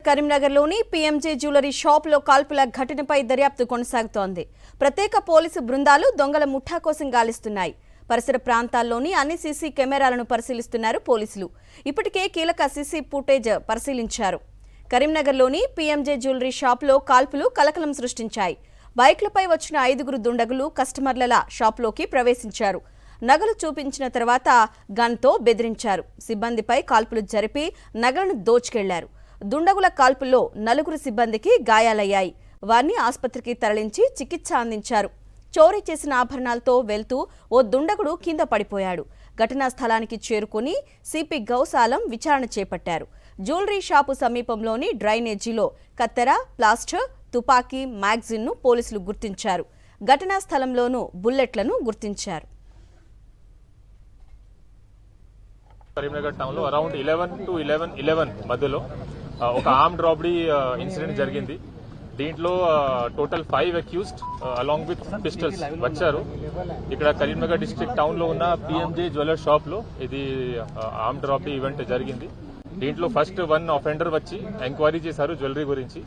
కరీంనగర్లోని PMJ jewellery షాప్లో కాల్పుల ఘటనపై దర్యాప్తు కొనసాగుతోంది. ప్రత్యేక పోలీసు బృందాలు దొంగల ముఠా కోసం గాలిస్తున్నాయి. పరిసర ప్రాంతాల్లోని అన్ని సీసీ కెమెరాలను పరిశీలిస్తున్నారు పోలీసులు. ఇప్పటికే కీలక సీసీ ఫుటేజ్ పరిశీలించారు. కరీంనగర్లోని పీఎంజే జ్యువెలరీ షాప్లో కాల్పులు కలకలం సృష్టించాయి. బైక్లపై వచ్చిన 5 దుండగులు కస్టమర్ల షాప్లోకి ప్రవేశించారు. నగలు చూపించిన తర్వాత గన్తో బెదిరించారు. సిబ్బందిపై కాల్పులు జరిపి నగలను దోచుకెళ్లారు. దుండగుల కాల్పుల్లో 4 సిబ్బందికి గాయాలయ్యాయి. వారిని ఆసుపత్రికి తరలించి చికిత్స అందించారు. చోరీ చేసిన ఆభరణాలతో వెళ్తూ ఓ దుండగుడు కింద పడిపోయాడు. ఘటనా స్థలానికి చేరుకుని సిపి గౌసాలం విచారణ చేపట్టారు. జ్యువెలరీ షాపు సమీపంలోని డ్రైనేజీలో కత్తెర, ప్లాస్టర్, తుపాకీ, మ్యాగజిన్ను పోలీసులు గుర్తించారు. ఘటనా స్థలంలోనూ బుల్లెట్లను గుర్తించారు. కరీంనగర్ టౌన్ లో అరౌండ్ 11 to 11 మధ్యలో ఒక ఆర్మ్డ్ రాబరీ ఇన్సిడెంట్ జరిగింది. దీంట్లో total 5 accused along with pistols వచ్చారు. ఇక్కడ కరీంనగర్ డిస్ట్రిక్ట్ టౌన్ లో ఉన్న పీఎంజే జ్యువెలర్ షాప్ లో ఇది ఆర్మ్డ్ రాబరీ ఈవెంట్ జరిగింది. దీంట్లో ఫస్ట్ 1 అఫెండర్ వచ్చి ఎంక్వైరీ చేశారు జ్యువెలరీ గురించి.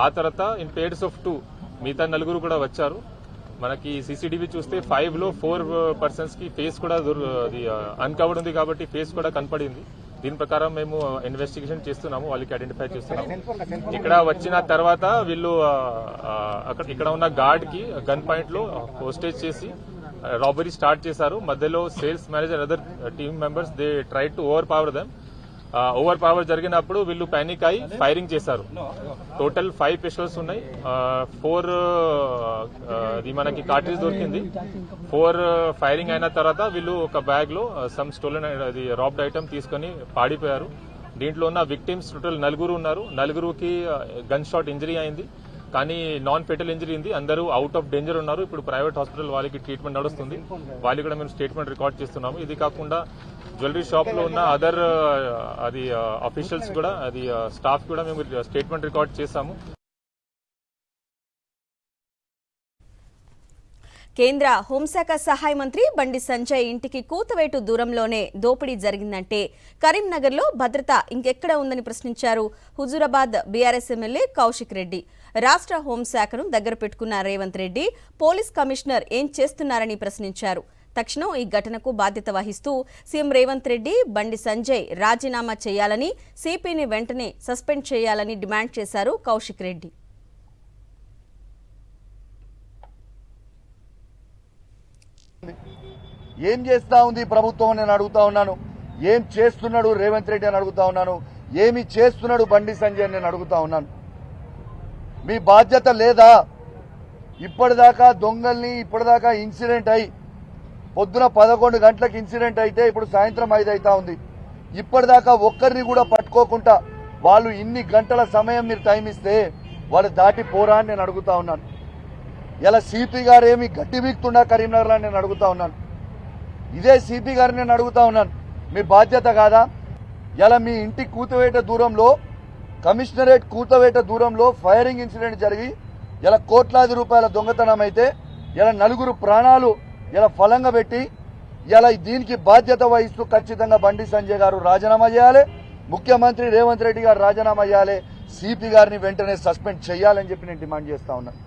ఆ తర్వాత ఇన్ పేర్స్ ఆఫ్ 2 మిగతా 4 కూడా వచ్చారు. మనకి సీసీటీవీ చూస్తే 5 లో 4 పర్సన్స్ కి ఫేస్ కూడా అన్కవర్డ్ ఉంది కాబట్టి ఫేస్ కూడా కనపడింది. దీని ప్రకారం మేము ఇన్వెస్టిగేషన్ చేస్తున్నాము, వాళ్ళకి ఐడెంటిఫై చేస్తున్నాము. ఇక్కడ వచ్చిన తర్వాత వీళ్ళు ఇక్కడ ఉన్న గార్డ్ కి గన్ పాయింట్ లో హోస్టేజ్ చేసి రాబరీ స్టార్ట్ చేశారు. మధ్యలో sales manager other team members they try to over power them. Over power జరిగినప్పుడు వీళ్ళు పానిక్ అయి ఫైరింగ్ చేశారు. టోటల్ 5 పిస్టల్స్ ఉన్నాయి. 4 మనకి కార్ట్రిజ్ దొరికింది. 4 ఫైరింగ్ అయిన తర్వాత వీళ్ళు ఒక బ్యాగ్ లో సమ్ స్టోలెన్ రాబ్డ్ ఐటమ్ తీసుకుని పాడిపోయారు. దీంట్లో ఉన్న విక్టిమ్స్ టోటల్ 4 ఉన్నారు. 4కి గన్ షాట్ ఇంజరీ అయింది, కానీ నాన్ ఫెటల్ ఇంజరీ ఉంది. అందరూ అవుట్ ఆఫ్ డేంజర్ ఉన్నారు. ఇప్పుడు ప్రైవేట్ హాస్పిటల్ వాళ్ళకి ట్రీట్మెంట్ నడుస్తుంది. వాళ్ళు కూడా మేము స్టేట్మెంట్ రికార్డ్ చేస్తున్నాము. ఇది కాకుండా జ్యువెలరీ షాప్ లో ఉన్న అదర్ అఫీషియల్స్ కూడా స్టాఫ్ కూడా మేము స్టేట్మెంట్ రికార్డ్ చేశాము. కేంద్ర హోంశాఖ సహాయ మంత్రి బండి సంజయ్ ఇంటికి కూతవేటు దూరంలోనే దోపిడీ జరిగిందంటే కరీంనగర్లో భద్రత ఇంకెక్కడ ఉందని ప్రశ్నించారు హుజూరాబాద్ బీఆర్ఎస్ ఎమ్మెల్యే కౌశిక్ రెడ్డి. రాష్ట్ర హోంశాఖను దగ్గర పెట్టుకున్న రేవంత్ రెడ్డి పోలీస్ కమిషనర్ ఏం చేస్తున్నారని ప్రశ్నించారు. తక్షణం ఈ ఘటనకు బాధ్యత వహిస్తూ సీఎం రేవంత్ రెడ్డి, బండి సంజయ్ రాజీనామా చేయాలని, సిపిని వెంటనే సస్పెండ్ చేయాలని డిమాండ్ చేశారు కౌశిక్ రెడ్డి. ఏం చేస్తా ఉంది ప్రభుత్వం నేను అడుగుతా ఉన్నాను. ఏం చేస్తున్నాడు రేవంత్ రెడ్డి అని అడుగుతా ఉన్నాను. ఏమి చేస్తున్నాడు బండి సంజయ్ నేను అడుగుతా ఉన్నాను. మీ బాధ్యత లేదా? ఇప్పటిదాకా దొంగల్ని ఇప్పటిదాకా ఇన్సిడెంట్ అయి పొద్దున 11 గంటలకు ఇన్సిడెంట్ అయితే ఇప్పుడు సాయంత్రం 5 అవుతా ఉంది. ఇప్పటిదాకా ఒక్కరిని కూడా పట్టుకోకుండా వాళ్ళు ఇన్ని గంటల సమయం మీరు టైం ఇస్తే వాళ్ళు దాటి పోరా అని నేను అడుగుతా ఉన్నాను. ఇలా సిపి గారు ఏమి గట్టి వీక్తుండా కరీంనగర్లో నేను అడుగుతా ఉన్నాను. ఇదే సిపి గారిని నేను అడుగుతా ఉన్నాను, మీ బాధ్యత కాదా? ఇలా మీ ఇంటి కూతవేట దూరంలో, కమిషనరేట్ కూతవేట దూరంలో ఫైరింగ్ ఇన్సిడెంట్ జరిగి ఇలా కోట్లాది రూపాయల దొంగతనం అయితే ఇలా 4 ప్రాణాలు ఇలా ఫలంగా పెట్టి ఇలా దీనికి బాధ్యత వహిస్తూ ఖచ్చితంగా బండి సంజయ్ గారు రాజీనామా చేయాలి, ముఖ్యమంత్రి రేవంత్ రెడ్డి గారు రాజీనామా చేయాలి, సిపి గారిని వెంటనే సస్పెండ్ చేయాలని చెప్పి నేను డిమాండ్ చేస్తా ఉన్నాను.